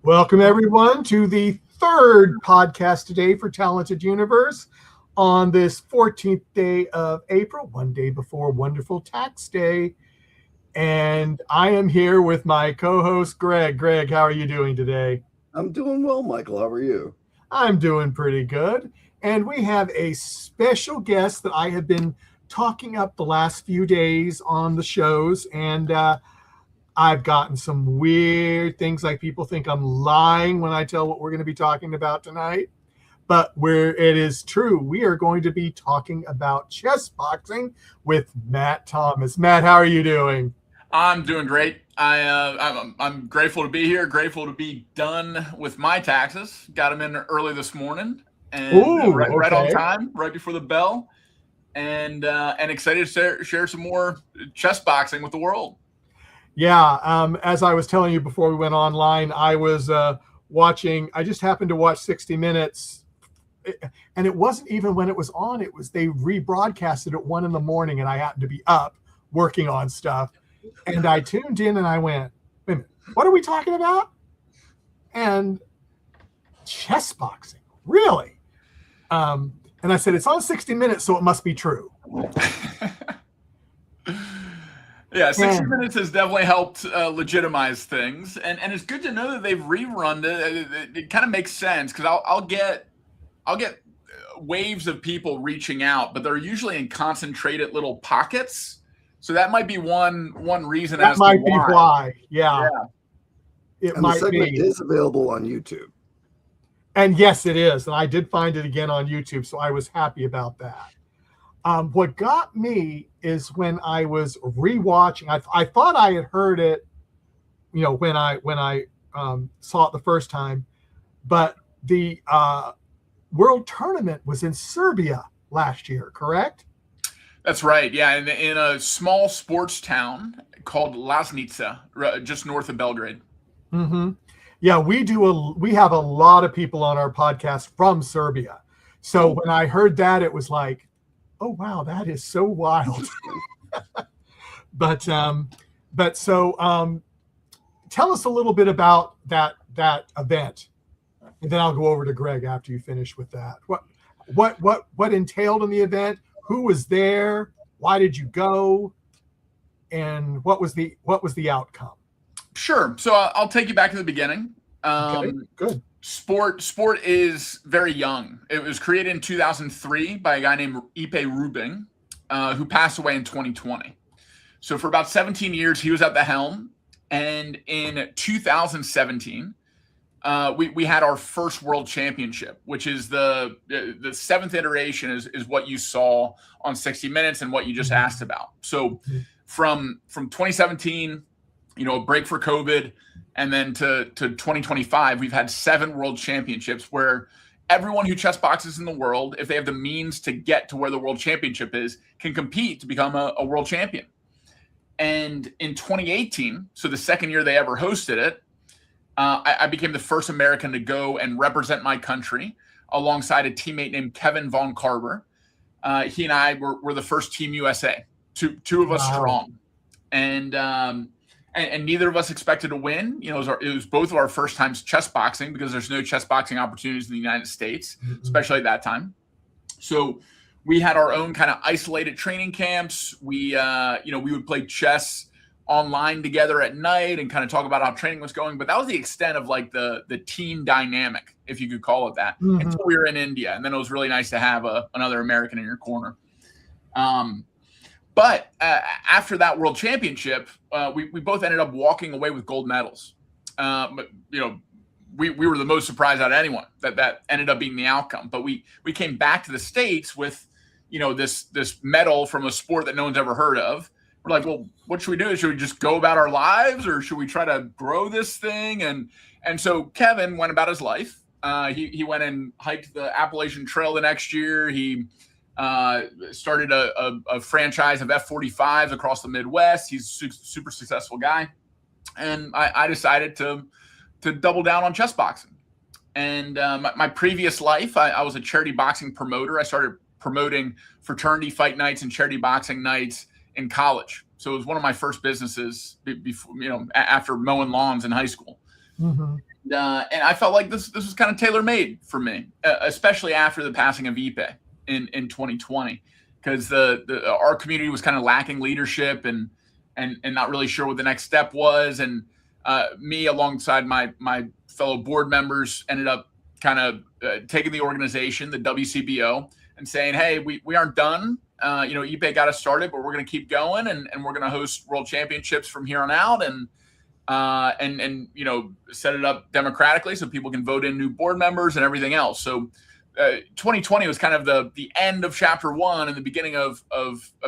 Welcome, everyone, to the third podcast today for Talented Universe on this 14th day of April, one day before Wonderful Tax Day. And I am here with my co-host, Greg. Greg, how are you doing today? I'm doing well, Michael. How are you? I'm doing pretty good. And we have a special guest that I have been talking up the last few days on the shows. And I've gotten some weird things, like people think I'm lying when I tell what we're going to be talking about tonight. But where it is true, we are going to be talking about chess boxing with Matt Thomas. Matt, how are you doing? I'm doing great. I'm grateful to be here. Grateful to be done with my taxes. Got them in early this morning, and right on time, right before the bell, and excited to share some more chess boxing with the world. Yeah, as I was telling you before we went online, I was watching. I just happened to watch 60 Minutes, and it wasn't even when it was on. It was they rebroadcasted at 1 a.m, and I happened to be up working on stuff. And I tuned in and I went, wait a minute, what are we talking about? And chess boxing, really? And I said, it's on 60 Minutes, so it must be true. Yeah, 60 Minutes has definitely helped legitimize things. And it's good to know that they've rerun it. It kind of makes sense because I'll get waves of people reaching out, but they're usually in concentrated little pockets. So that might be one reason. That might be why. Yeah. It might be. The segment is available on YouTube. And yes, it is. And I did find it again on YouTube, so I was happy about that. What got me is when I was rewatching. I thought I had heard it, when I saw it the first time, but the World Tournament was in Serbia last year, correct? That's right. Yeah, in a small sports town called Loznica, just north of Belgrade. Mm-hmm. Yeah, we have a lot of people on our podcast from Serbia. So when I heard that, it was like, oh wow, that is so wild. But so tell us a little bit about that event, and then I'll go over to Greg after you finish with that. What entailed in the event? Who was there? Why did you go? And what was the outcome? Sure. So I'll take you back to the beginning. Okay, good. Sport is very young. It was created in 2003 by a guy named Iepe Rubingh, who passed away in 2020. So for about 17 years, he was at the helm. And in 2017, we had our first World Championship, which is the seventh iteration is what you saw on 60 Minutes and what you just asked about. So from 2017, a break for COVID, and then to 2025, we've had 7 World Championships where everyone who chess boxes in the world, if they have the means to get to where the World Championship is, can compete to become a world champion. And in 2018, so the second year they ever hosted it, I became the first American to go and represent my country alongside a teammate named Kevin Von Carver. He and I were the first Team USA, two of us strong. And neither of us expected to win. It was both of our first times chess boxing because there's no chess boxing opportunities in the United States, especially at that time. So we had our own kind of isolated training camps. We would play chess online together at night and kind of talk about how training was going. But that was the extent of like the team dynamic, if you could call it that, until we were in India. And then it was really nice to have another American in your corner. But after that World Championship, we both ended up walking away with gold medals. But we were the most surprised out of anyone that ended up being the outcome. But we came back to the States with this medal from a sport that no one's ever heard of. We're like, well, what should we do? Should we just go about our lives, or should we try to grow this thing? And so Kevin went about his life. He went and hiked the Appalachian Trail the next year. He started a franchise of F-45s across the Midwest. He's a super successful guy. And I decided to double down on chess boxing. And my previous life, I was a charity boxing promoter. I started promoting fraternity fight nights and charity boxing nights in college. So it was one of my first businesses before, after mowing lawns in high school. And I felt like this was kind of tailor made for me, especially after the passing of Iepe in 2020, because our community was kind of lacking leadership and not really sure what the next step was. And me, alongside my fellow board members, ended up kind of taking the organization, the WCBO, and saying, hey, we aren't done. Iepe got us started, but we're going to keep going, and we're going to host world championships from here on out, and set it up democratically so people can vote in new board members and everything else. So 2020 was kind of the end of chapter 1 and the beginning of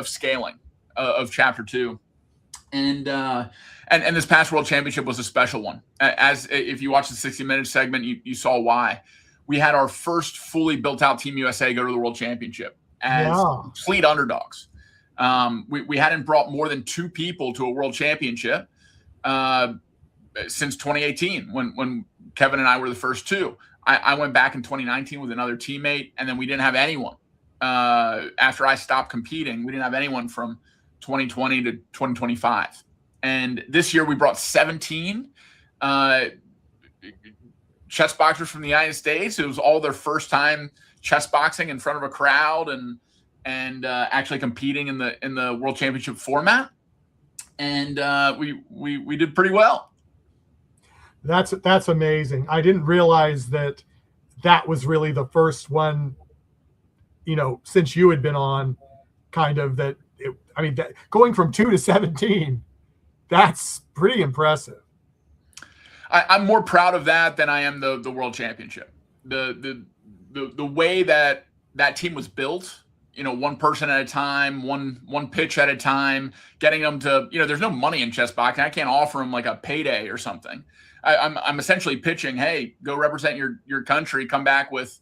scaling of chapter 2. And this past world championship was a special one. As if you watch the 60-minute segment, you saw why. We had our first fully built out Team USA go to the world championship as complete underdogs. We hadn't brought more than 2 people to a world championship since 2018, when Kevin and I were the first 2. I went back in 2019 with another teammate, and then we didn't have anyone. After I stopped competing, we didn't have anyone from 2020 to 2025. And this year we brought 17 chess boxers from the United States. It was all their first time chess boxing in front of a crowd and actually competing in the World Championship format. And we did pretty well. That's amazing. I didn't realize that was really the first one, since you had been on, kind of that. Going from 2 to 17, that's pretty impressive. I'm more proud of that than I am the World Championship. The way that team was built, one person at a time, one pitch at a time, getting them to, there's no money in chess boxing. I can't offer them like a payday or something. I'm essentially pitching, hey, go represent your country, come back with,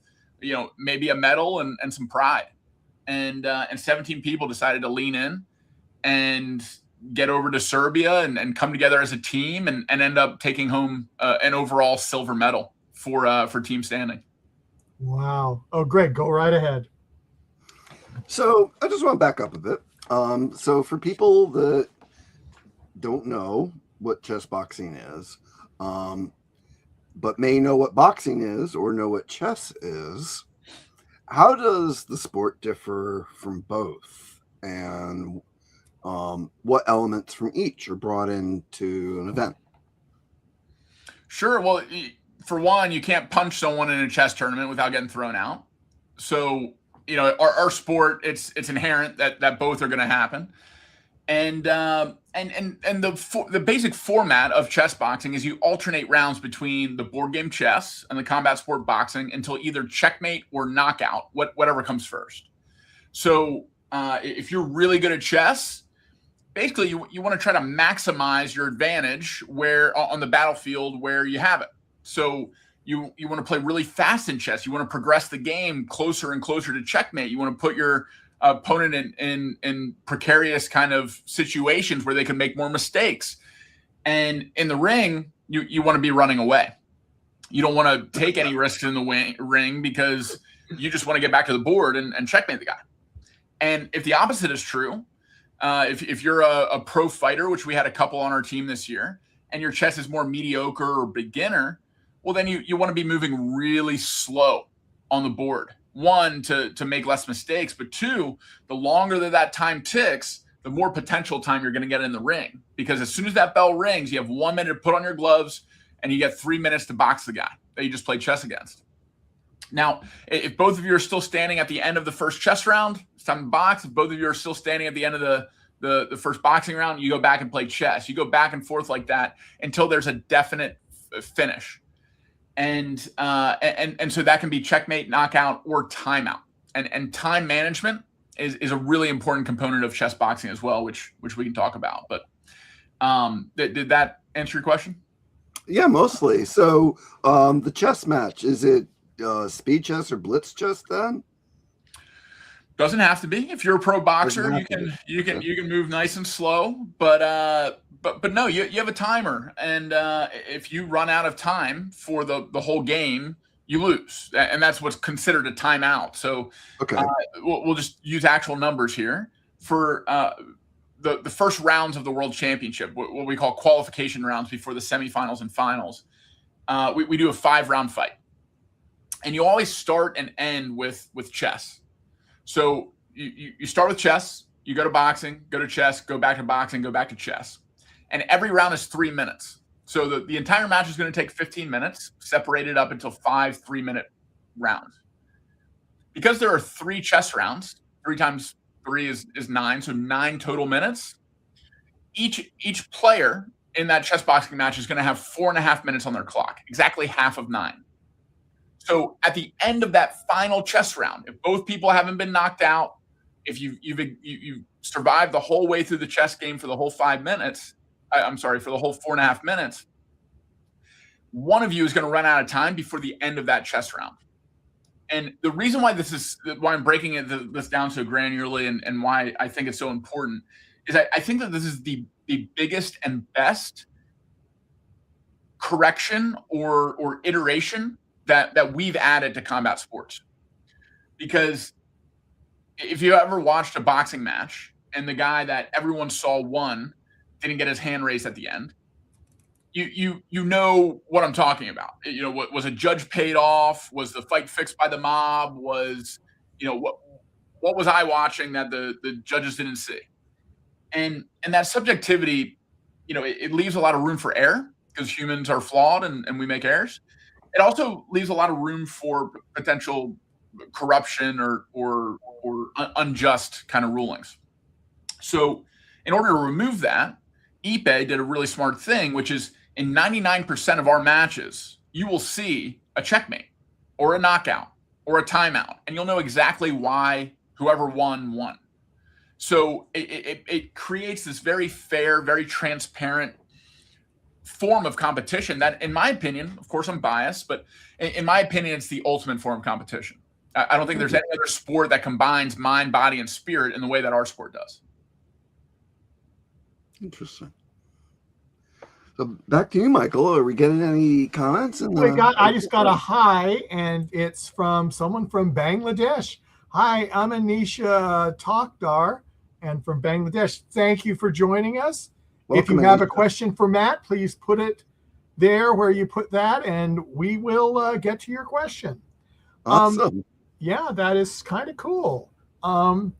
maybe a medal and some pride. And 17 people decided to lean in and get over to Serbia and come together as a team and end up taking home an overall silver medal for team standing. Wow. Oh, Greg, go right ahead. So I just want to back up a bit. So for people that don't know what chess boxing is, but may know what boxing is or know what chess is, how does the sport differ from both? And what elements from each are brought into an event? Sure. Well, for one, you can't punch someone in a chess tournament without getting thrown out. So, our sport, it's inherent that both are going to happen. And the basic format of chess boxing is you alternate rounds between the board game chess and the combat sport boxing until either checkmate or knockout, whatever comes first. So if you're really good at chess, basically you want to try to maximize your advantage where on the battlefield where you have it. So you want to play really fast in chess. You want to progress the game closer and closer to checkmate. You want to put your opponent in precarious kind of situations where they can make more mistakes. And in the ring, you want to be running away. You don't want to take any risks in the ring because you just want to get back to the board and checkmate the guy. And if the opposite is true, if you're a pro fighter, which we had a couple on our team this year, and your chess is more mediocre or beginner, well, then you want to be moving really slow on the board. One, to make less mistakes, but 2, the longer that time ticks, the more potential time you're going to get in the ring. Because as soon as that bell rings, you have 1 minute to put on your gloves, and you get 3 minutes to box the guy that you just played chess against. Now, if both of you are still standing at the end of the first chess round, it's time to box. If both of you are still standing at the end of the first boxing round, you go back and play chess. You go back and forth like that until there's a definite finish. And so that can be checkmate, knockout, or timeout. And time management is a really important component of chess boxing as well, which we can talk about. But did that answer your question? Yeah, mostly. So the chess match, is it speed chess or blitz chess then? Doesn't have to be. If you're a pro boxer, you can move nice and slow, but no, you have a timer, and if you run out of time for the whole game, you lose, and that's what's considered a timeout. So okay, we'll just use actual numbers here for the first rounds of the World Championship, what we call qualification rounds before the semifinals and finals. we do a 5-round fight. And you always start and end with chess. So you start with chess, you go to boxing, go to chess, go back to boxing, go back to chess. And every round is 3 minutes. So the entire match is going to take 15 minutes, separated up into 5 3-minute rounds. Because there are 3 chess rounds, 3 times 3 is 9, so 9 total minutes. Each player in that chess boxing match is going to have 4.5 minutes on their clock, exactly half of 9. So at the end of that final chess round, if both people haven't been knocked out, if you've survived the whole way through the chess game for the whole 5 minutes, for the whole 4.5 minutes, one of you is going to run out of time before the end of that chess round. And the reason why I'm breaking this down so granularly and why I think it's so important is I think that this is the biggest and best correction or iteration that we've added to combat sports. Because if you ever watched a boxing match and the guy that everyone saw won didn't get his hand raised at the end, you know what I'm talking about. What was a judge paid off? Was the fight fixed by the mob? Was what was I watching that the judges didn't see? And that subjectivity, it leaves a lot of room for error because humans are flawed and we make errors. It also leaves a lot of room for potential corruption or unjust kind of rulings. So in order to remove that, Iepe did a really smart thing, which is in 99% of our matches, you will see a checkmate or a knockout or a timeout, and you'll know exactly why whoever won. So it creates this very fair, very transparent form of competition that, in my opinion, of course I'm biased, but in my opinion, it's the ultimate form of competition. I don't think there's any other sport that combines mind, body, and spirit in the way that our sport does. Interesting. So back to you, Michael. Are we getting any comments? I just got a hi, and it's from someone from Bangladesh. Hi, I'm Anisha Takdar, and from Bangladesh. Thank you for joining us. Welcome, if you have a question for Matt, please put it there where you put that, and we will get to your question. Awesome. Yeah, that is kind of cool. How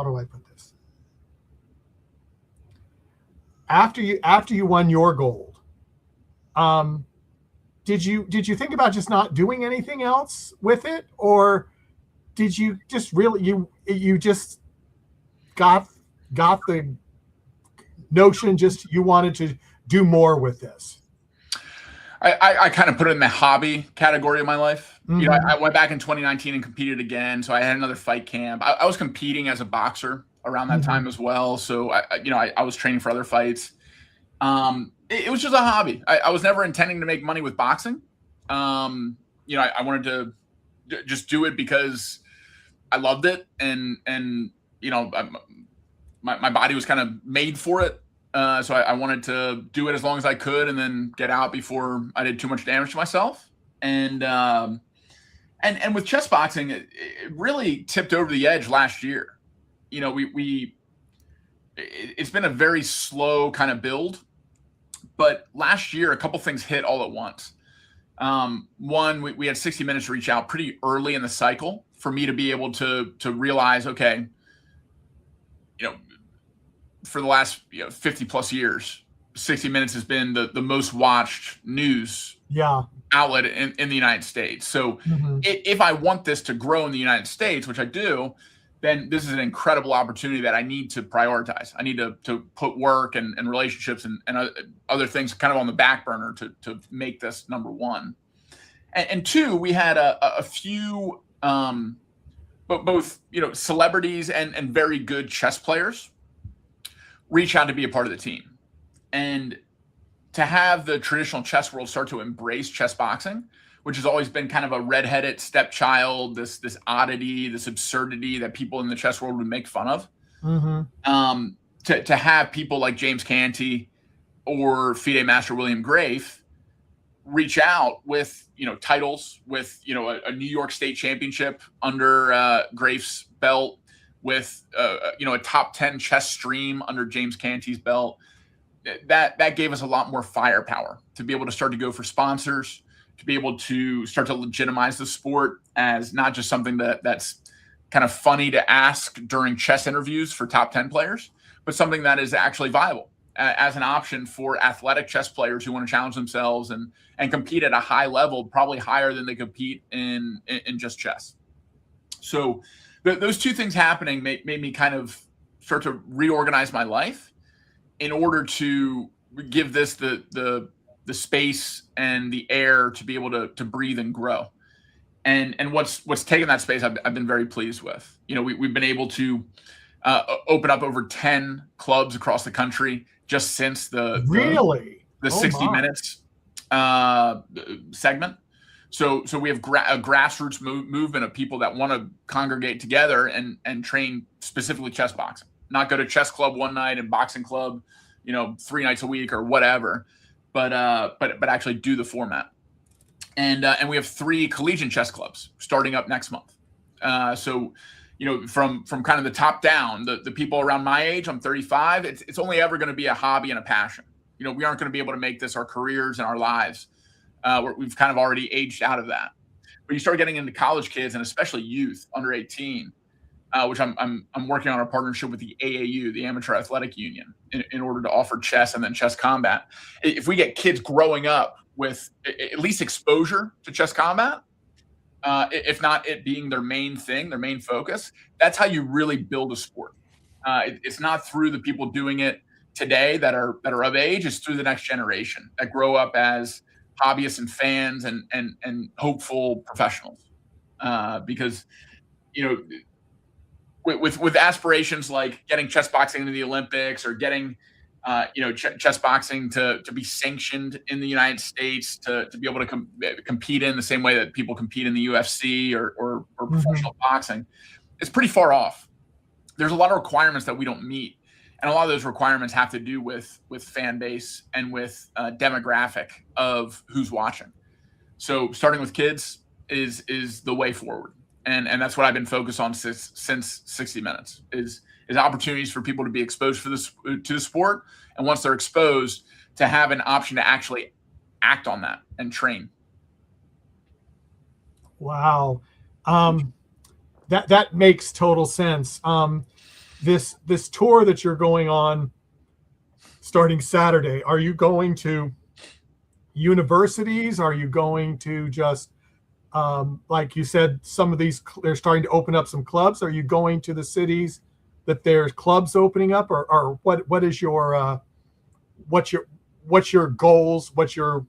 do I put this? After you won your gold, did you think about just not doing anything else with it, or did you just really you just got the notion just you wanted to do more with this? I kind of put it in the hobby category of my life. Mm-hmm. I went back in 2019 and competed again. So I had another fight camp. I was competing as a boxer around that time as well. So I was training for other fights. It was just a hobby. I was never intending to make money with boxing. I wanted to just do it because I loved it, and my body was kind of made for it. So I wanted to do it as long as I could and then get out before I did too much damage to myself. And with chess boxing, it really tipped over the edge last year. It's been a very slow kind of build, but last year, a couple things hit all at once. One, we had 60 minutes to reach out pretty early in the cycle for me to be able to realize, okay, for the last 50 plus years, 60 Minutes has been the most watched news outlet in the United States. So if I want this to grow in the United States, which I do, then this is an incredible opportunity that I need to prioritize. I need to put work and relationships and other things kind of on the back burner to make this number one. And two, we had a few, but both celebrities and very good chess players reach out to be a part of the team. And to have the traditional chess world start to embrace chess boxing, which has always been kind of a redheaded stepchild, this oddity, this absurdity that people in the chess world would make fun of. To have people like James Canty or FIDE Master William Grafe reach out with titles, with a New York State championship under Grafe's belt, with a top 10 chess stream under James Canty's belt. that gave us a lot more firepower to be able to start to go for sponsors, to be able to start to legitimize the sport as not just something that's kind of funny to ask during chess interviews for top 10 players, but something that is actually viable as an option for athletic chess players who want to challenge themselves and compete at a high level, probably higher than they compete in just chess. So those two things happening made me kind of start to reorganize my life in order to give this the space and the air to be able to breathe and grow. And what's taken that space, I've been very pleased with. We've been able to open up over 10 clubs across the country just since the 60 minutes segment. So we have a grassroots movement of people that want to congregate together and train specifically chess boxing, not go to chess club one night and boxing club, 3 nights a week or whatever, but actually do the format. And we have 3 collegiate chess clubs starting up next month. So from kind of the top down, the people around my age, I'm 35, it's only ever going to be a hobby and a passion. We aren't going to be able to make this our careers and our lives. We've kind of already aged out of that. But you start getting into college kids and especially youth under 18, which I'm working on a partnership with the AAU, the Amateur Athletic Union, in order to offer chess and then chess combat. If we get kids growing up with at least exposure to chess combat, if not it being their main thing, their main focus, that's how you really build a sport. It's not through the people doing it today that are of age. It's through the next generation that grow up as hobbyists and fans and hopeful professionals. Because with aspirations like getting chess boxing into the Olympics or getting chess boxing to be sanctioned in the United States, to be able to compete in the same way that people compete in the UFC or professional boxing, it's pretty far off. There's a lot of requirements that we don't meet. And a lot of those requirements have to do with fan base and with demographic of who's watching. So starting with kids is the way forward. And that's what I've been focused on since 60 Minutes is opportunities for people to be exposed to the sport. And once they're exposed, to have an option to actually act on that and train. Wow. That makes total sense. This tour that you're going on starting Saturday, are you going to universities? Are you going to just, like you said, some of these, they're starting to open up some clubs. Are you going to the cities that there's clubs opening up, or what is your, what's your goals? What's your,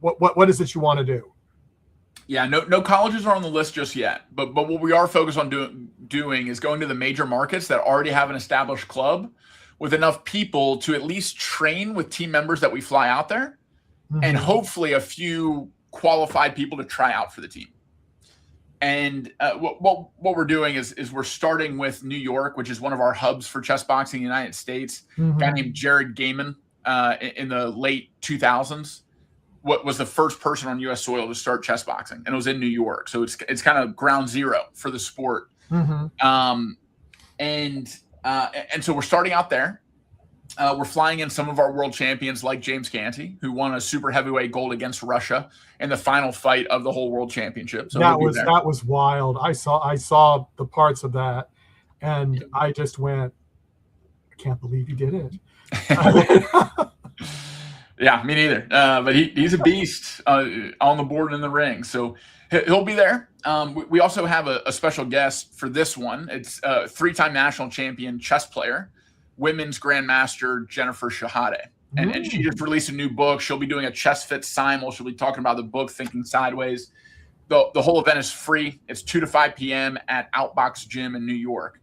what is it you want to do? Yeah, no colleges are on the list just yet, but what we are focused on doing is going to the major markets that already have an established club with enough people to at least train with team members that we fly out there, and hopefully a few qualified people to try out for the team. And what we're doing is we're starting with New York, which is one of our hubs for chess boxing in the United States. A guy named Jared Gaiman in the late 2000s. What was the first person on U.S. soil to start chess boxing, and it was in New York. So it's kind of ground zero for the sport. And so we're starting out there. We're flying in some of our world champions like James Canty, who won a super heavyweight gold against Russia in the final fight of the whole world championship. So that was wild. I saw the parts of that, and I just went, I can't believe he did it. Yeah, me neither. But he's a beast on the board and in the ring. So he'll be there. We also have a special guest for this one. It's a 3-time national champion chess player, women's grandmaster Jennifer Shahade. And she just released a new book. She'll be doing a Chess Fit simul. She'll be talking about the book, Thinking Sideways. The whole event is free. It's 2 to 5 p.m. at Outbox Gym in New York.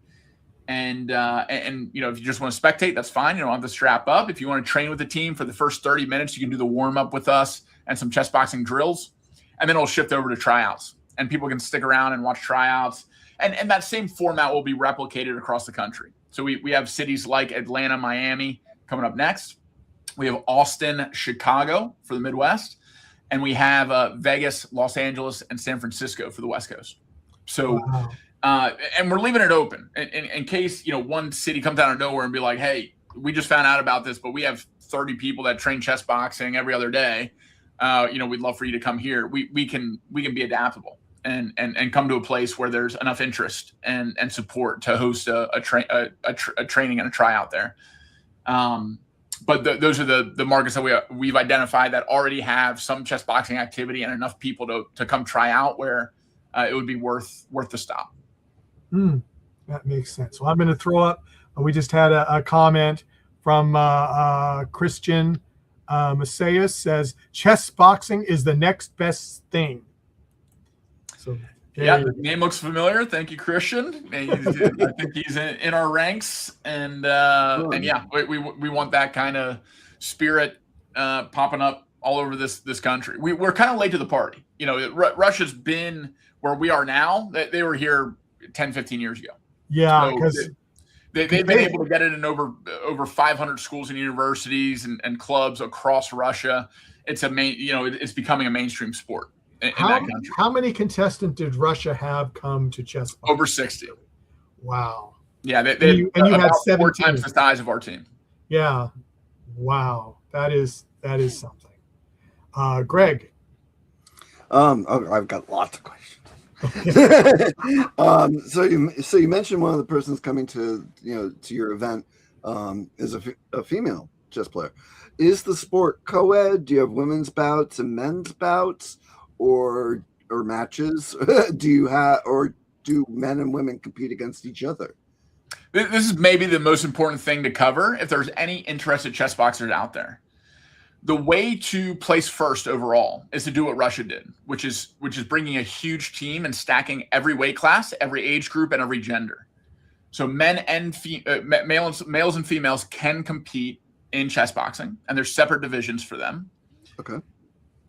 And if you just want to spectate, that's fine. You don't have to strap up. If you want to train with the team for the first 30 minutes, you can do the warm-up with us and some chess boxing drills. And then it'll shift over to tryouts. And people can stick around and watch tryouts. And that same format will be replicated across the country. So we have cities like Atlanta, Miami coming up next. We have Austin, Chicago for the Midwest. And we have Vegas, Los Angeles, and San Francisco for the West Coast. So and we're leaving it open in case, one city comes out of nowhere and be like, hey, we just found out about this, but we have 30 people that train chess boxing every other day. We'd love for you to come here. We can be adaptable and come to a place where there's enough interest and support to host a training and a tryout there. But those are the markets that we've identified that already have some chess boxing activity and enough people to come try out where it would be worth the stop. That makes sense. Well, I'm going to throw up. We just had a comment from Christian Macias says chess boxing is the next best thing. So yeah, the name looks familiar. Thank you, Christian. I think he's in our ranks, and yeah, we want that kind of spirit popping up all over this country. We're kind of late to the party. Russia's been where we are now. They were here 10, 15 years ago. Yeah, because they've been able to get it in over 500 schools and universities and clubs across Russia. It's it's becoming a mainstream sport in that country. How many contestants did Russia have come to chess boxing? Over 60. Wow. Yeah, and you had 17. 4 times the size of our team. Yeah. Wow. That is something. Greg. I've got lots of questions. So you mentioned one of the persons coming to your event is a female chess player. Is the sport co-ed? Do you have women's bouts and men's bouts, or matches? Do men and women compete against each other? This is maybe the most important thing to cover if there's any interested chess boxers out there. The way to place first overall is to do what Russia did, which is bringing a huge team and stacking every weight class, every age group, and every gender. So males and females can compete in chess boxing, and there's separate divisions for them. Okay.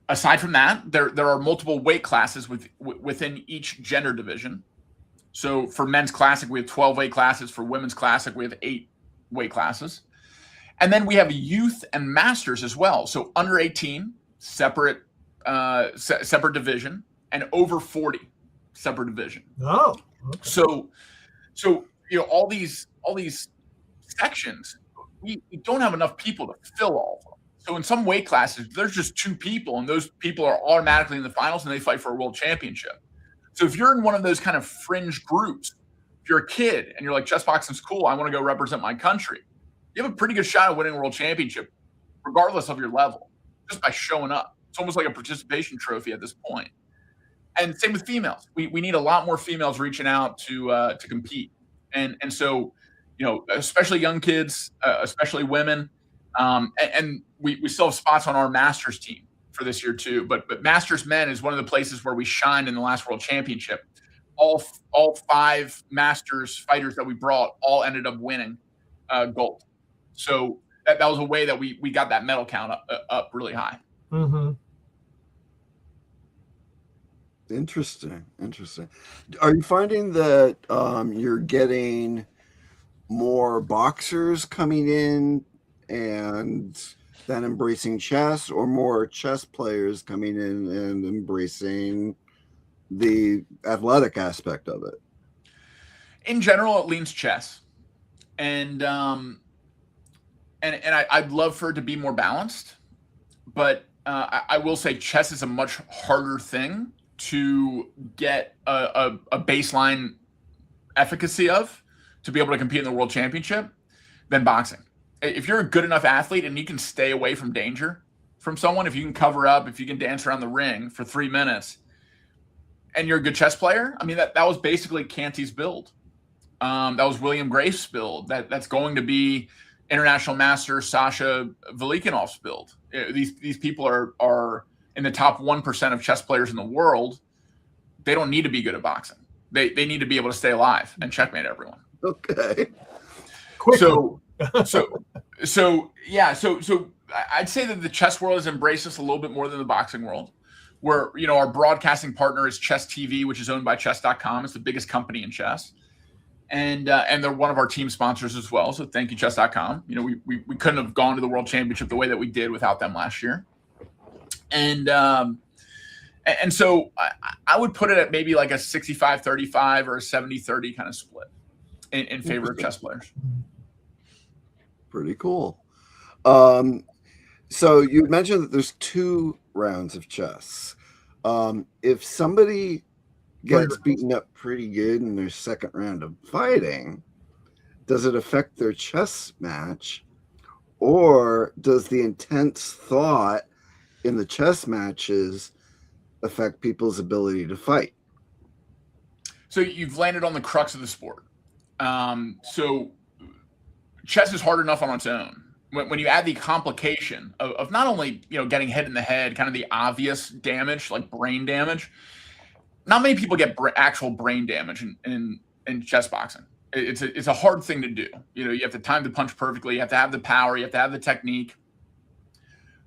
Aside from that, there are multiple weight classes within each gender division. So for men's classic, we have 12 weight classes. For women's classic, we have 8 weight classes. And then we have youth and masters as well. So under 18, separate division, and over 40, separate division. Oh, okay. So all these sections, we don't have enough people to fill all of them. So in some weight classes, there's just 2 people, and those people are automatically in the finals, and they fight for a world championship. So if you're in one of those kind of fringe groups, if you're a kid and you're like, chess boxing's cool, I want to go represent my country, you have a pretty good shot at winning a world championship, regardless of your level, just by showing up. It's almost like a participation trophy at this point. And same with females. We need a lot more females reaching out to compete. And so, especially young kids, especially women, and we still have spots on our masters team for this year too. But masters men is one of the places where we shined in the last world championship. All 5 masters fighters that we brought all ended up winning gold. So that was a way that we got that medal count up really high. Mm-hmm. Interesting. Are you finding that you're getting more boxers coming in and then embracing chess, or more chess players coming in and embracing the athletic aspect of it? In general, it leans chess, and I'd love for it to be more balanced, but I will say chess is a much harder thing to get a baseline efficacy of to be able to compete in the world championship than boxing. If you're a good enough athlete and you can stay away from danger from someone, if you can cover up, if you can dance around the ring for 3 minutes, and you're a good chess player, I mean, that was basically Canty's build. That was William Graf's build. That's going to be international master Sasha Velikanov's build. These people are in the top 1% of chess players in the world. They don't need to be good at boxing. They need to be able to stay alive and checkmate everyone. Okay. So I'd say that the chess world has embraced us a little bit more than the boxing world. Where our broadcasting partner is Chess TV, which is owned by Chess.com. It's the biggest company in chess, and they're one of our team sponsors as well. So thank you, Chess.com. We couldn't have gone to the World Championship the way that we did without them last year, and so I would put it at maybe like a 65-35 or a 70-30 kind of split in favor of chess players. Pretty cool. So you mentioned that there's 2 rounds of chess. If somebody gets beaten up pretty good in their second round of fighting, does it affect their chess match, or does the intense thought in the chess matches affect people's ability to fight? So you've landed on the crux of the sport. So chess is hard enough on its own. When you add the complication of not only getting hit in the head, kind of the obvious damage like brain damage. Not many people get actual brain damage in chess boxing. It's a hard thing to do. You have to time the punch perfectly. You have to have the power. You have to have the technique.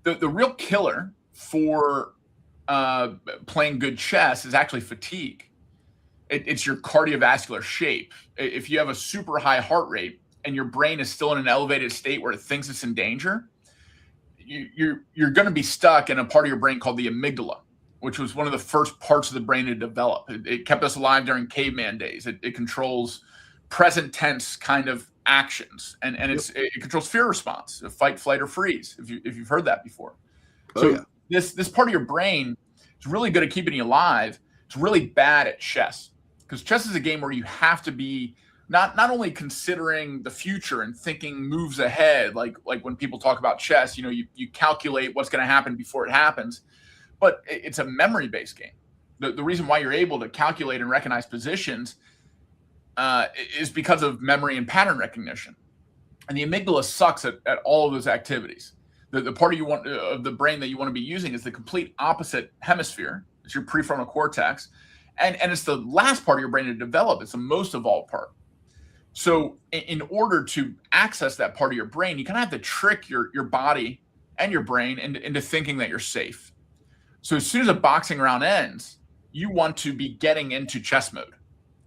The real killer for playing good chess is actually fatigue. It's your cardiovascular shape. If you have a super high heart rate and your brain is still in an elevated state where it thinks it's in danger, you're going to be stuck in a part of your brain called the amygdala, which was one of the first parts of the brain to develop. It kept us alive during caveman days. It controls present tense kind of actions, and it controls fear response, fight, flight, or freeze. If you've heard that before. This part of your brain is really good at keeping you alive. It's really bad at chess, because chess is a game where you have to be not only considering the future and thinking moves ahead, like when people talk about chess, you calculate what's going to happen before it happens, but it's a memory-based game. The reason why you're able to calculate and recognize positions is because of memory and pattern recognition. And the amygdala sucks at all of those activities. The part of the brain that you want to be using is the complete opposite hemisphere. It's your prefrontal cortex. And it's the last part of your brain to develop. It's the most evolved part. So in order to access that part of your brain, you kind of have to trick your body and your brain into thinking that you're safe. So as soon as a boxing round ends, you want to be getting into chess mode.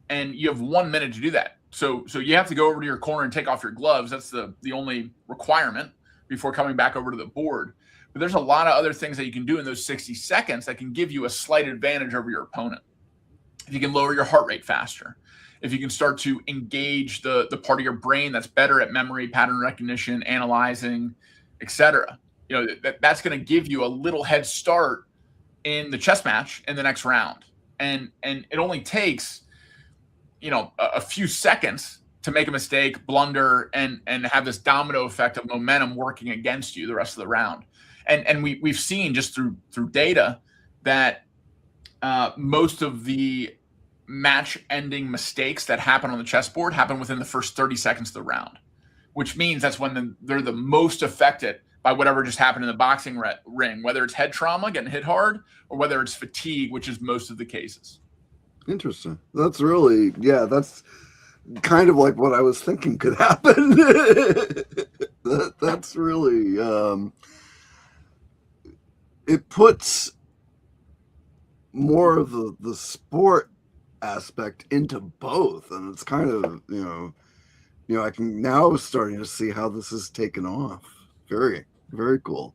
And you have 1 minute to do that. So you have to go over to your corner and take off your gloves. That's the only requirement before coming back over to the board. But there's a lot of other things that you can do in those 60 seconds that can give you a slight advantage over your opponent. If you can lower your heart rate faster, if you can start to engage the part of your brain that's better at memory, pattern recognition, analyzing, etc., that's going to give you a little head start in the chess match in the next round. And it only takes a few seconds to make a mistake, blunder, and have this domino effect of momentum working against you the rest of the round. And we've seen just through data that most of the match-ending mistakes that happen on the chessboard happen within the first 30 seconds of the round, which means that's when they're the most affected by whatever just happened in the boxing ring, whether it's head trauma, getting hit hard, or whether it's fatigue, which is most of the cases. Interesting. That's really, that's kind of like what I was thinking could happen. That's really, it puts more of the sport aspect into both. And it's kind of, I can now starting to see how this is taken off. Very, very cool.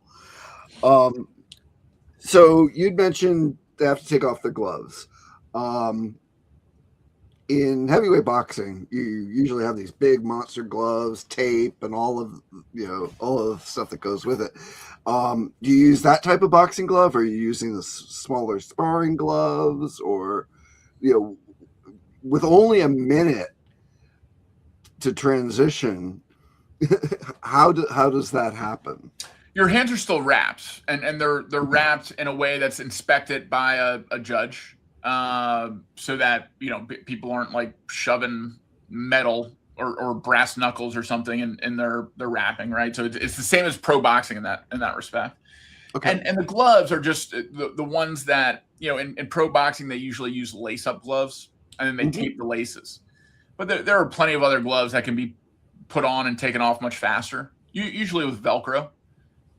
So you'd mentioned they have to take off their gloves. In heavyweight boxing, you usually have these big monster gloves, tape, and all of the stuff that goes with it. Do you use that type of boxing glove, or are you using the smaller sparring gloves, or with only a minute to transition? How does that happen? Your hands are still wrapped, and they're wrapped in a way that's inspected by a judge. So that people aren't like shoving metal or brass knuckles or something in their wrapping, right? So it's the same as pro boxing in that respect. Okay. And the gloves are just the ones that in pro boxing they usually use lace up gloves, and then they tape the laces. But there are plenty of other gloves that can be put on and taken off much faster, usually with Velcro,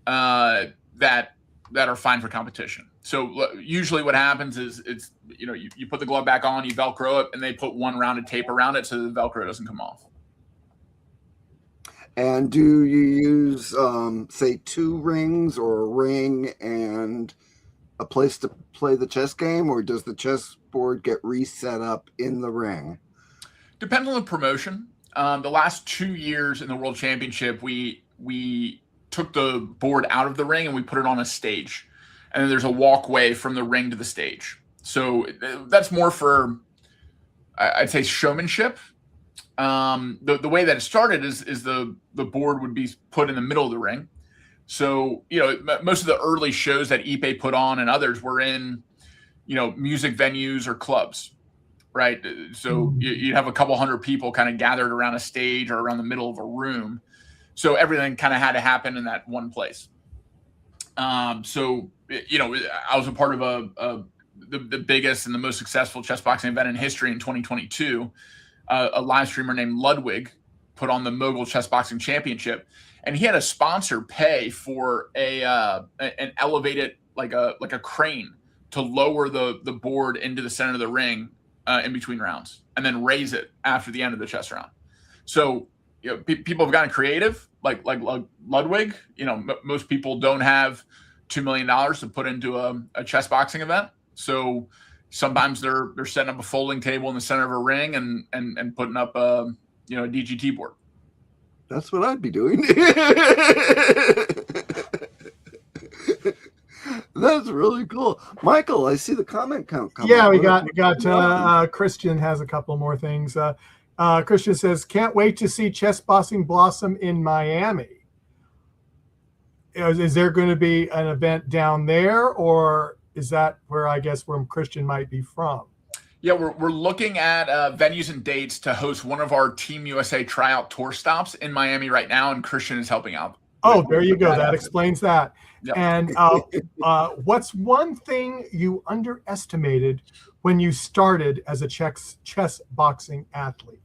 that are fine for competition. So usually what happens is you put the glove back on, you Velcro it, and they put one round of tape around it so the Velcro doesn't come off. And do you use, say, 2 rings, or a ring and a place to play the chess game, or does the chessboard get reset up in the ring? Depends on the promotion. The last 2 years in the World Championship, we took the board out of the ring and we put it on a stage. And then there's a walkway from the ring to the stage. So that's more for, I'd say, showmanship. The way that it started is the board would be put in the middle of the ring. So, most of the early shows that Iepe put on and others were in, music venues or clubs, right? So you'd have a couple hundred people kind of gathered around a stage or around the middle of a room. So everything kind of had to happen in that one place. I was a part of the biggest and the most successful chess boxing event in history in 2022. A live streamer named Ludwig put on the Mogul Chessboxing Championship, and he had a sponsor pay for an elevated like a crane to lower the board into the center of the ring in between rounds, and then raise it after the end of the chess round. So people have gotten creative, like Ludwig. Most people don't have $2 million to put into a chess boxing event, so sometimes they're setting up a folding table in the center of a ring and putting up a DGT board. That's what I'd be doing. That's really cool. Michael, I see the comment count coming. Yeah, we got Christian has a couple more things. Christian says, can't wait to see chessboxing blossom in Miami. Is there going to be an event down there, or is that where Christian might be from? Yeah, we're looking at venues and dates to host one of our Team USA tryout tour stops in Miami right now, and Christian is helping out. Oh, there you go. That explains that. Yep. And what's one thing you underestimated when you started as a chess boxing athlete?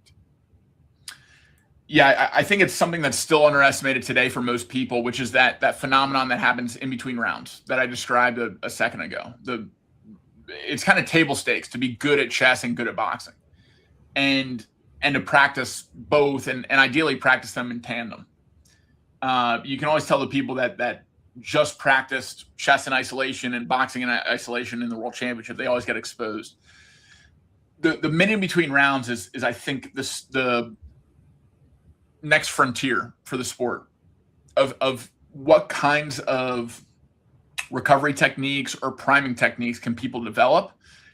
Yeah, I think it's something that's still underestimated today for most people, which is that phenomenon that happens in between rounds that I described a second ago. It's kind of table stakes to be good at chess and good at boxing, and to practice both and ideally practice them in tandem. You can always tell the people that just practiced chess in isolation and boxing in isolation in the World Championship, they always get exposed. The minute in between rounds is I think the next frontier for the sport of what kinds of recovery techniques or priming techniques can people develop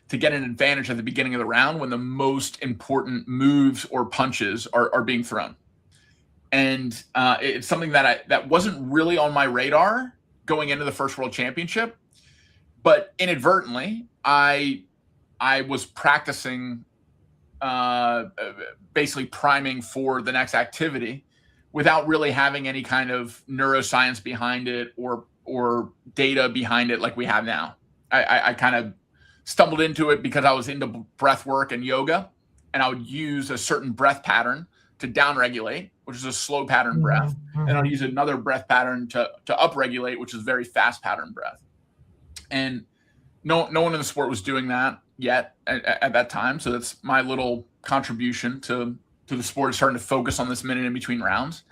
to get an advantage at the beginning of the round when the most important moves or punches are being thrown. And it's something that wasn't really on my radar going into the first World Championship, but inadvertently I was practicing basically priming for the next activity without really having any kind of neuroscience behind it or data behind it like we have now. I kind of stumbled into it because I was into breath work and yoga, and I would use a certain breath pattern to downregulate, which is a slow pattern breath, and I'll use another breath pattern to upregulate, which is very fast pattern breath. And no one in the sport was doing that yet at that time, so that's my little contribution to the sport, starting to focus on this minute in between rounds,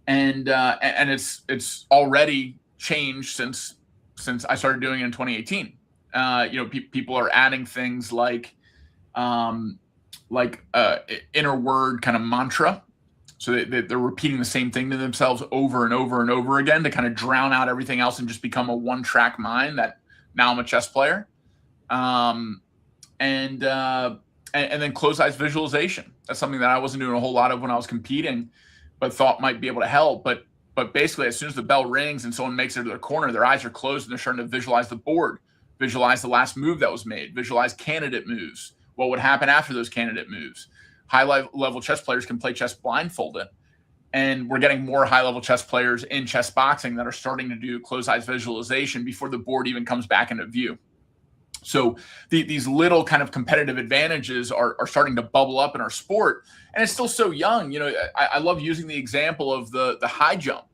and it's already changed since I started doing it in 2018. People are adding things like inner word kind of mantra. So they're repeating the same thing to themselves over and over and over again to kind of drown out everything else and just become a one-track mind that now I'm a chess player. And then closed eyes visualization. That's something that I wasn't doing a whole lot of when I was competing, but thought might be able to help. But basically, as soon as the bell rings and someone makes it to their corner, their eyes are closed and they're starting to visualize the board, visualize the last move that was made, visualize candidate moves, what would happen after those candidate moves. High-level chess players can play chess blindfolded. And we're getting more high-level chess players in chess boxing that are starting to do closed eyes visualization before the board even comes back into view. So these little kind of competitive advantages are starting to bubble up in our sport. And it's still so young. I love using the example of the high jump,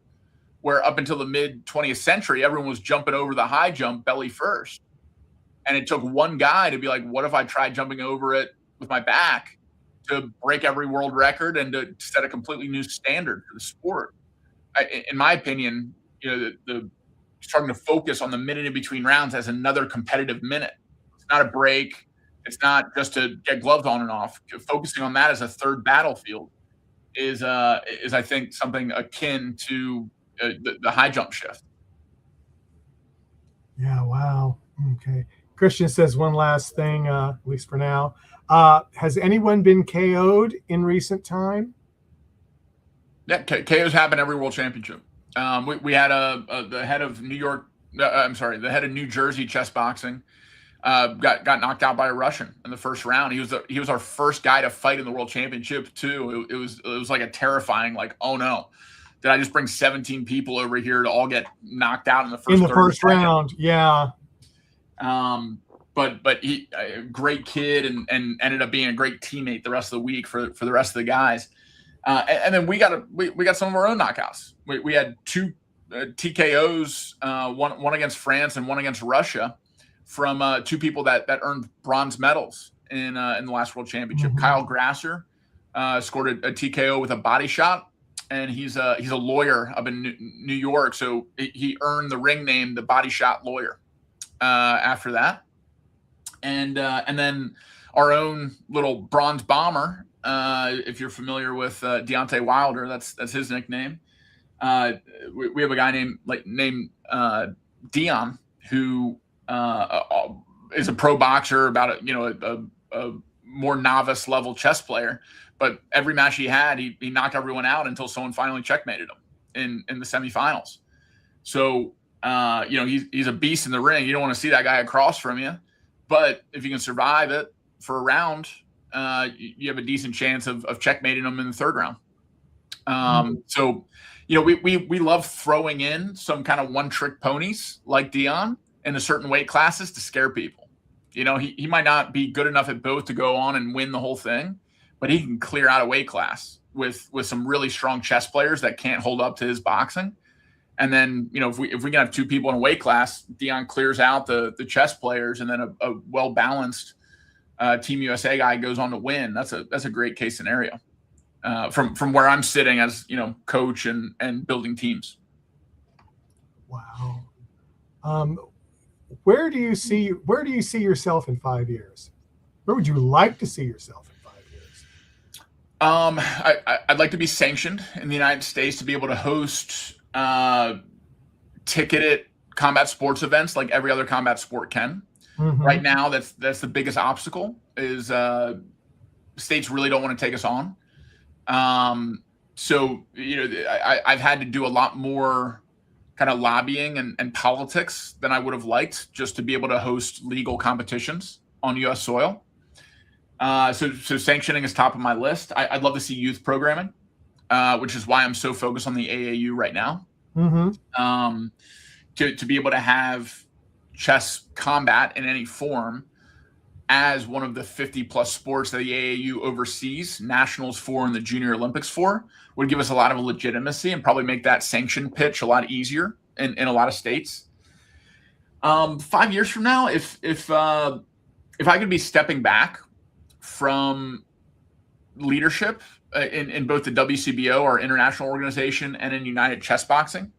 where up until the mid-20th century, everyone was jumping over the high jump belly first. And it took one guy to be like, what if I tried jumping over it with my back, to break every world record and to set a completely new standard for the sport? In my opinion, the starting to focus on the minute in between rounds as another competitive minute. It's not a break. It's not just to get gloves on and off. Focusing on that as a third battlefield is I think something akin to the high jump shift. Yeah, wow. Okay. Christian says one last thing, at least for now. Has anyone been KO'd in recent time? Yeah, KOs happen every world championship. We had the head of New York. I'm sorry, the head of New Jersey chess boxing got knocked out by a Russian in the first round. He was our first guy to fight in the world championship too. It was like a terrifying, like, oh no, did I just bring 17 people over here to all get knocked out in the first round? Yeah. But he a great kid and ended up being a great teammate the rest of the week for the rest of the guys. And then we got some of our own knockouts. We had two TKOs, one against France and one against Russia, from two people that earned bronze medals in the last World Championship. Mm-hmm. Kyle Grasser scored a TKO with a body shot, and he's a lawyer up in New York, so he earned the ring name the Body Shot Lawyer after that. And then our own little bronze bomber. If you're familiar with Deontay Wilder, that's his nickname. We have a guy named Dion, who is a pro boxer, about a more novice level chess player. But every match he had, he knocked everyone out until someone finally checkmated him in the semifinals. So he's a beast in the ring. You don't want to see that guy across from you, but if you can survive it for a round, you have a decent chance of checkmating them in the third round. So, we love throwing in some kind of one-trick ponies like Dion in a certain weight classes to scare people. He might not be good enough at both to go on and win the whole thing, but he can clear out a weight class with some really strong chess players that can't hold up to his boxing. And then, if we can have two people in a weight class, Dion clears out the chess players, and then a well-balanced Team USA guy goes on to win. That's a great case scenario from where I'm sitting as coach and building teams. Wow. Where do you see yourself in 5 years? Where would you like to see yourself in 5 years? I'd like to be sanctioned in the United States to be able to host ticketed combat sports events like every other combat sport can. Mm-hmm. Right now, that's the biggest obstacle is states really don't want to take us on. So I've had to do a lot more kind of lobbying and politics than I would have liked just to be able to host legal competitions on U.S. soil. So sanctioning is top of my list. I'd love to see youth programming, which is why I'm so focused on the AAU right now. Mm-hmm. To be able to have chess combat in any form as one of the 50+ sports that the AAU oversees nationals for and the Junior Olympics for would give us a lot of legitimacy and probably make that sanction pitch a lot easier in a lot of states. 5 years from now, if I could be stepping back from leadership in both the WCBO, our international organization, and in United Chess Boxing,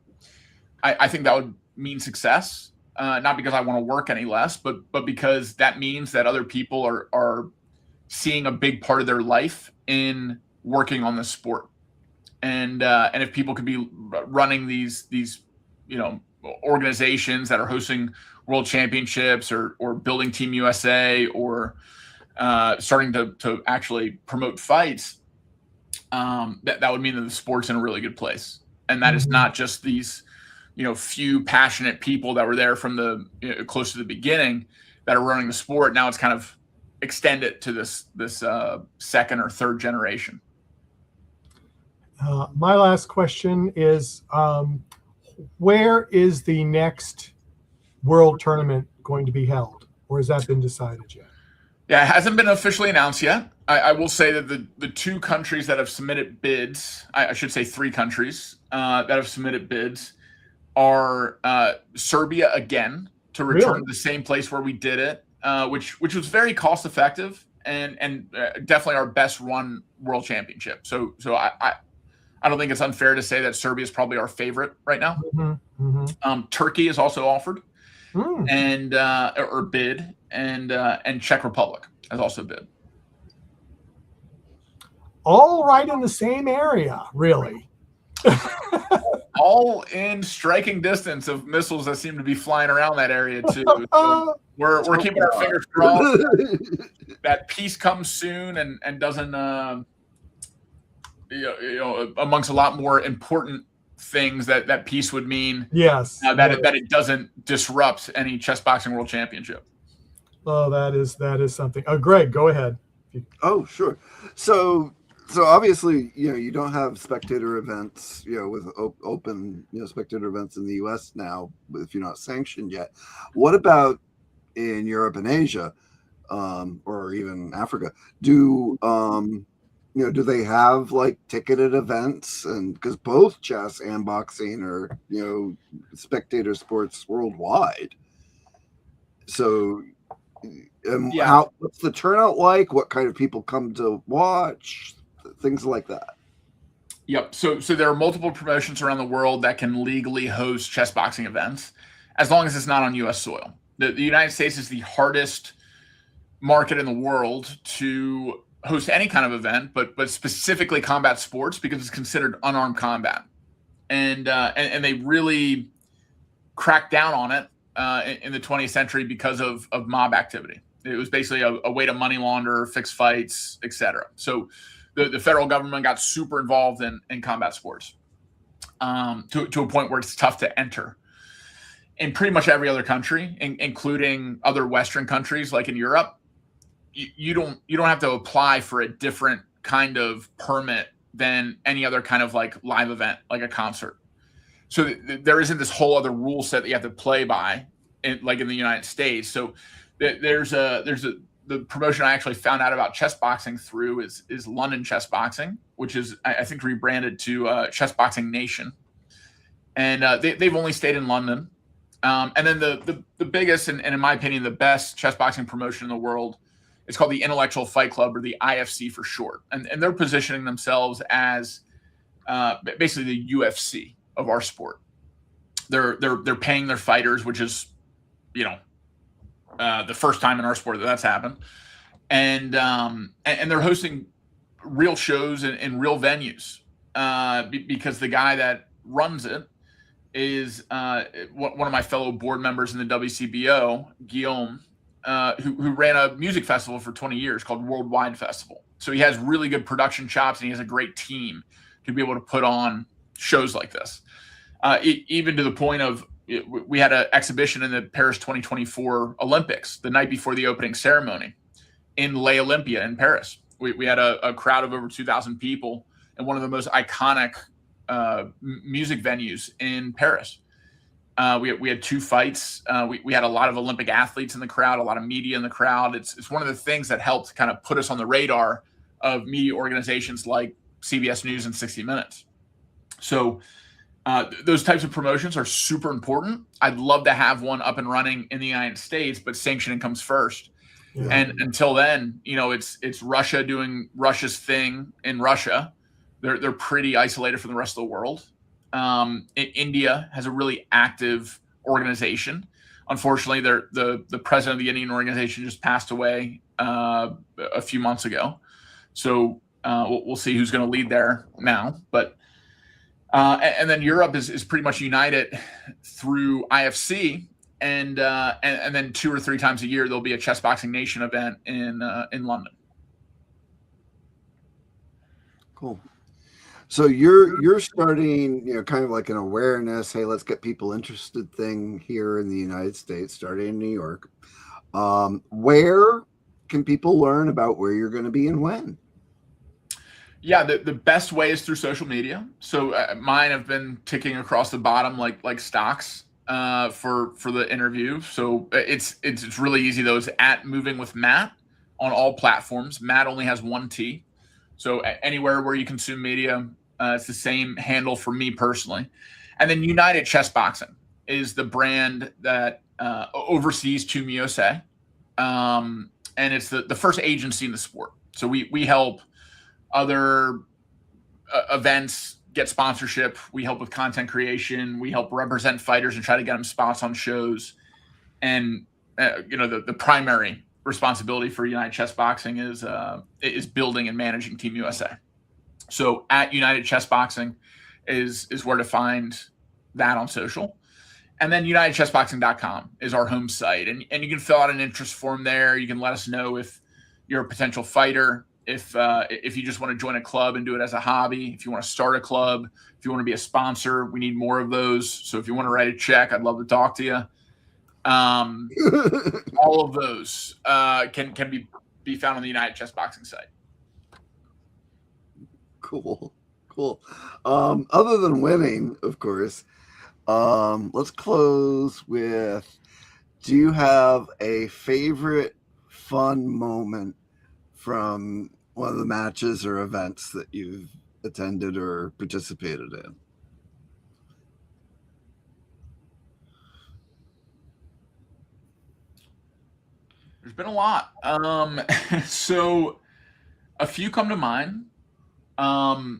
I think that would mean success. Not because I want to work any less, but because that means that other people are seeing a big part of their life in working on this sport. And if people could be running these organizations that are hosting world championships or building Team USA or starting to actually promote fights, that would mean that the sport's in a really good place. And that is not just these few passionate people that were there from the close to the beginning that are running the sport. Now it's kind of extended to this second or third generation. My last question is, where is the next world tournament going to be held, or has that been decided yet? Yeah, it hasn't been officially announced yet. I will say that the two countries that have submitted bids, I should say 3 countries that have submitted bids, are Serbia again, to return to the same place where we did it, which was very cost effective and definitely our best run world championship. So I don't think it's unfair to say that Serbia is probably our favorite right now. Mm-hmm. Mm-hmm. Turkey is also offered and or bid, and Czech Republic has also bid. all right in the same area, really. All in striking distance of missiles that seem to be flying around that area too. So we're keeping our fingers crossed that peace comes soon and doesn't amongst a lot more important things that peace would mean. Yes. That it doesn't disrupt any Chessboxing World Championship. Oh, that is something. Greg, go ahead. Oh, sure. So obviously, you don't have spectator events, with open, spectator events in the U.S. now, if you're not sanctioned yet. What about in Europe and Asia, or even Africa? Do they have like ticketed events? And because both chess and boxing are, spectator sports worldwide. So, what's the turnout like? What kind of people come to watch? Things like that. Yep. So there are multiple promotions around the world that can legally host chess boxing events, as long as it's not on U.S. soil. The United States is the hardest market in the world to host any kind of event, but specifically combat sports, because it's considered unarmed combat, and they really cracked down on it in the 20th century because of mob activity. It was basically a way to money launder, fix fights, etc. So the federal government got super involved in combat sports to a point where it's tough to enter. In pretty much every other country, including other Western countries like in Europe, you don't have to apply for a different kind of permit than any other kind of like live event, like a concert. So there isn't this whole other rule set that you have to play by, like in the United States. So there's the promotion I actually found out about chess boxing through is London Chess Boxing, which is I think rebranded to Chessboxing Nation, and they've only stayed in London. And then the biggest and in my opinion the best chess boxing promotion in the world is called the Intellectual Fight Club, or the IFC for short, and they're positioning themselves as basically the UFC of our sport. They're paying their fighters, which is the first time in our sport that's happened, and they're hosting real shows in real venues because the guy that runs it is one of my fellow board members in the WCBO, Guillaume, who ran a music festival for 20 years called Worldwide Festival. So he has really good production chops, and he has a great team to be able to put on shows like this. Even to the point of, we had an exhibition in the Paris 2024 Olympics the night before the opening ceremony in Les Olympia in Paris. We had a crowd of over 2,000 people in one of the most iconic music venues in Paris. We had two fights. We had a lot of Olympic athletes in the crowd, a lot of media in the crowd. It's one of the things that helped kind of put us on the radar of media organizations like CBS News and 60 Minutes. So those types of promotions are super important. I'd love to have one up and running in the United States, but sanctioning comes first. Yeah. And until then, it's Russia doing Russia's thing in Russia. They're pretty isolated from the rest of the world. India has a really active organization. Unfortunately, the president of the Indian organization just passed away a few months ago. So we'll see who's going to lead there now. But and then Europe is pretty much united through IFC, and then 2 or 3 times a year there'll be a Chessboxing Nation event in London. Cool. So you're starting, kind of like an awareness, hey, let's get people interested thing here in the United States, starting in New York. Where can people learn about where you're going to be and when? Yeah, the best way is through social media. So mine have been ticking across the bottom like stocks for the interview. So it's really easy though. It's at Moving with Matt on all platforms. Matt only has 1 T. So anywhere where you consume media, it's the same handle for me personally. And then United Chess Boxing is the brand that oversees Team USA. And it's the first agency in the sport. So we help other events get sponsorship. We help with content creation. We help represent fighters and try to get them spots on shows. And the primary responsibility for United Chess Boxing is building and managing Team USA. So at United Chessboxing is where to find that on social. And then UnitedChessboxing.com is our home site. And you can fill out an interest form there. You can let us know if you're a potential fighter, if you just want to join a club and do it as a hobby, if you want to start a club, if you want to be a sponsor. We need more of those. So if you want to write a check, I'd love to talk to you. All of those can be found on the United Chessboxing site. Cool. Other than winning, of course, let's close with, do you have a favorite fun moment from one of the matches or events that you've attended or participated in? There's been a lot. So a few come to mind. I'd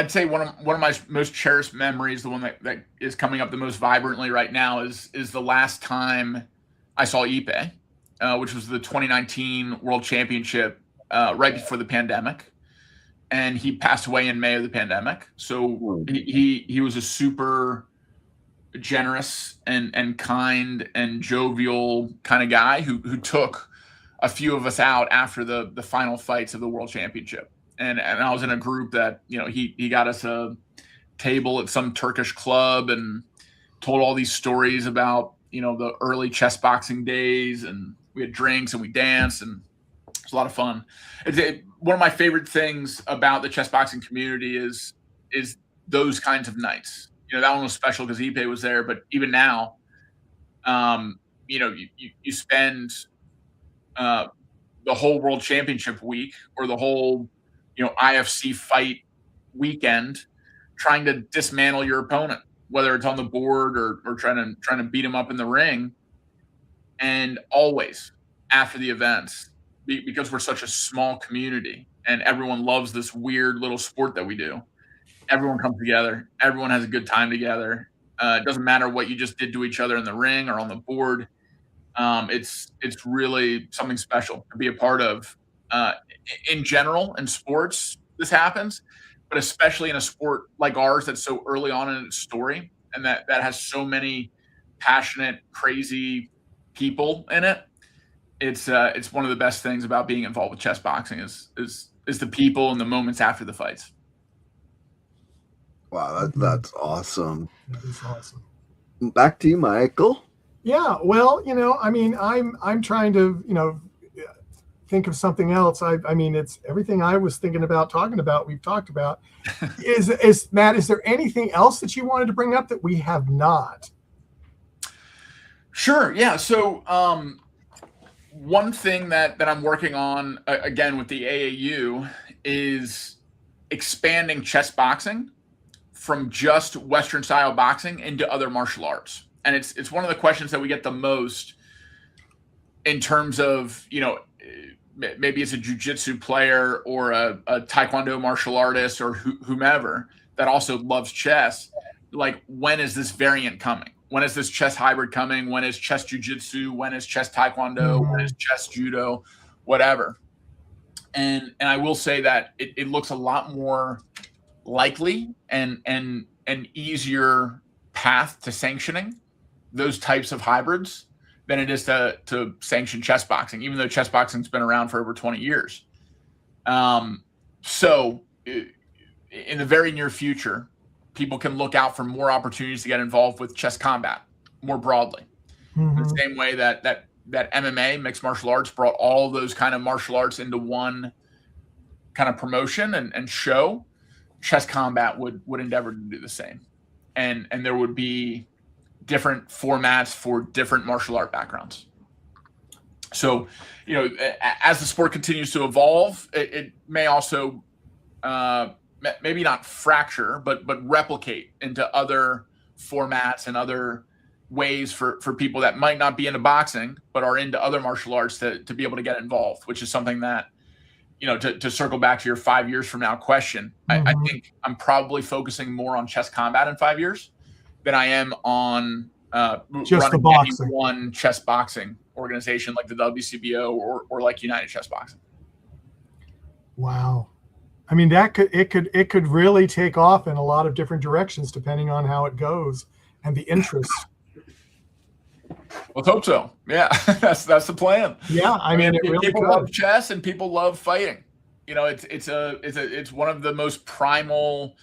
say one of my most cherished memories, the one that is coming up the most vibrantly right now, is the last time I saw Iepe, which was the 2019 World Championship, right before the pandemic, and he passed away in May of the pandemic. So he was a super generous and kind and jovial kind of guy who took a few of us out after the final fights of the World Championship. And I was in a group that, he got us a table at some Turkish club and told all these stories about, the early chess boxing days, and we had drinks and we danced, and it was a lot of fun. One of my favorite things about the chess boxing community is those kinds of nights. That one was special because Iepe was there, but even now, you spend the whole World Championship week or the whole IFC fight weekend trying to dismantle your opponent, whether it's on the board or trying to beat him up in the ring. And always after the events, because we're such a small community and everyone loves this weird little sport that we do, everyone comes together, everyone has a good time together. It doesn't matter what you just did to each other in the ring or on the board. It's really something special to be a part of. In general, in sports, this happens, but especially in a sport like ours that's so early on in its story and that has so many passionate, crazy people in it. It's one of the best things about being involved with chess boxing is the people and the moments after the fights. Wow, that's awesome. That is awesome. Back to you, Michael. Yeah, well, I'm trying to, think of something else. I mean, it's everything I was thinking about talking about, we've talked about. Is Matt, is there anything else that you wanted to bring up that we have not? Sure. Yeah. So one thing that I'm working on, again, with the AAU is expanding chess boxing from just Western style boxing into other martial arts. And it's one of the questions that we get the most in terms of, maybe it's a jiu-jitsu player or a taekwondo martial artist or whomever that also loves chess. Like, when is this variant coming? When is this chess hybrid coming? When is chess jiu-jitsu? When is chess taekwondo? When is chess judo? Whatever. And I will say that it looks a lot more likely and an easier path to sanctioning those types of hybrids than it is to sanction chess boxing, even though chess boxing's been around for over 20 years. So in the very near future, people can look out for more opportunities to get involved with chess combat more broadly. The same way that MMA, mixed martial arts, brought all those kind of martial arts into one kind of promotion and show, chess combat would endeavor to do the same. And there would be different formats for different martial art backgrounds. So, as the sport continues to evolve, it may also maybe not fracture, but replicate into other formats and other ways for people that might not be into boxing, but are into other martial arts to be able to get involved, which is something that, to circle back to your 5 years from now question, I think I'm probably focusing more on chess combat in 5 years than I am on just running the boxing. one chess boxing organization like the WCBO or like United Chessboxing. Wow. I mean, it could really take off in a lot of different directions depending on how it goes and the interest. Let's hope so. Yeah, that's the plan. Yeah, I mean, it really people could. love chess and people love fighting. You know, it's one of the most primal,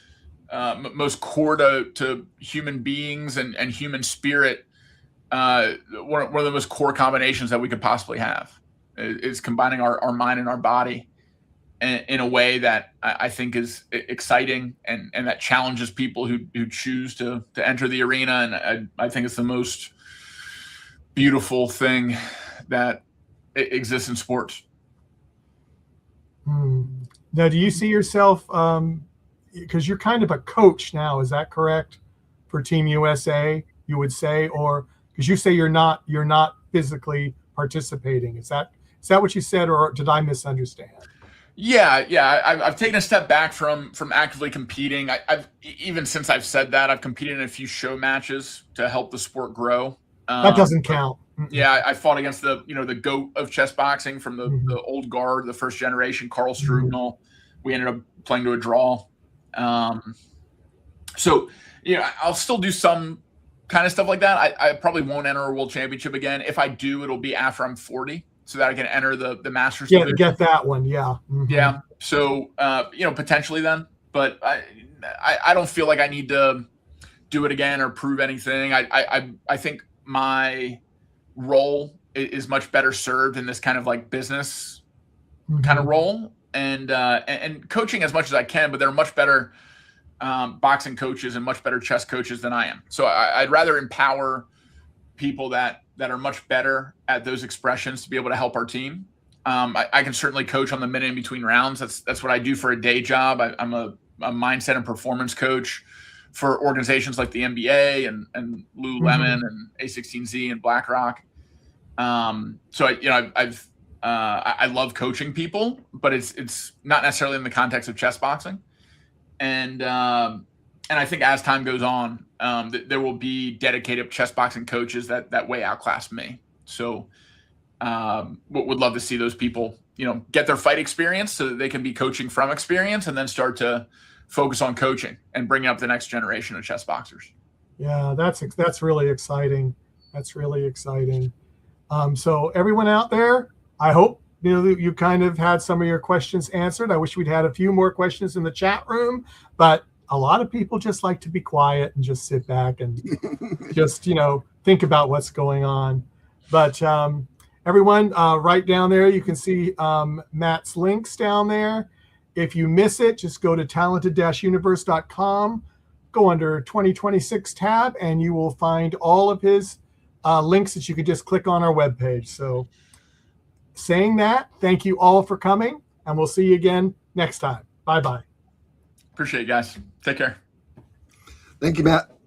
most core to human beings and human spirit. One of the most core combinations that we could possibly have is combining our mind and our body in a way that I think is exciting and that challenges people who choose to enter the arena. And I think it's the most beautiful thing that exists in sports. Now, do you see yourself, because you're kind of a coach now, is that correct, for Team USA, you would say, or because you say you're not physically participating? Is that what you said, or did I misunderstand? Yeah. I've taken a step back from actively competing. I've even since I've said that, I've competed in a few show matches to help the sport grow. That doesn't count. Yeah, I fought against the GOAT of chess boxing from the old guard, the first generation, Carl Strugnall. We ended up playing to a draw. So I'll still do some kind of stuff like that. I probably won't enter a world championship again. If I do, it'll be after I'm 40, so that I can enter the Masters. Yeah, get that one. Yeah. Yeah. So potentially then, but I don't feel like I need to do it again or prove anything. I think my role is much better served in this kind of like business kind of role and coaching as much as I can, but they're much better boxing coaches and much better chess coaches than I am. So I'd rather empower people that are much better at those expressions to be able to help our team. I can certainly coach on the minute in between rounds. That's what I do for a day job. I'm a mindset and performance coach for organizations like the NBA and Lululemon and A16Z and BlackRock. So I love coaching people, but it's not necessarily in the context of chess boxing. And I think as time goes on, there will be dedicated chess boxing coaches that way outclass me. So would love to see those people, get their fight experience so that they can be coaching from experience and then start to focus on coaching and bring up the next generation of chess boxers. Yeah, that's really exciting. That's really exciting. So everyone out there, I hope you kind of had some of your questions answered. I wish we'd had a few more questions in the chat room, but a lot of people just like to be quiet and just sit back and just think about what's going on. But everyone, right down there, you can see Matt's links down there. If you miss it, just go to talented-universe.com, go under 2026 tab, and you will find all of his links that you could just click on our webpage. So saying that, thank you all for coming, and we'll see you again next time. Bye-bye. Appreciate it, guys. Take care. Thank you, Matt.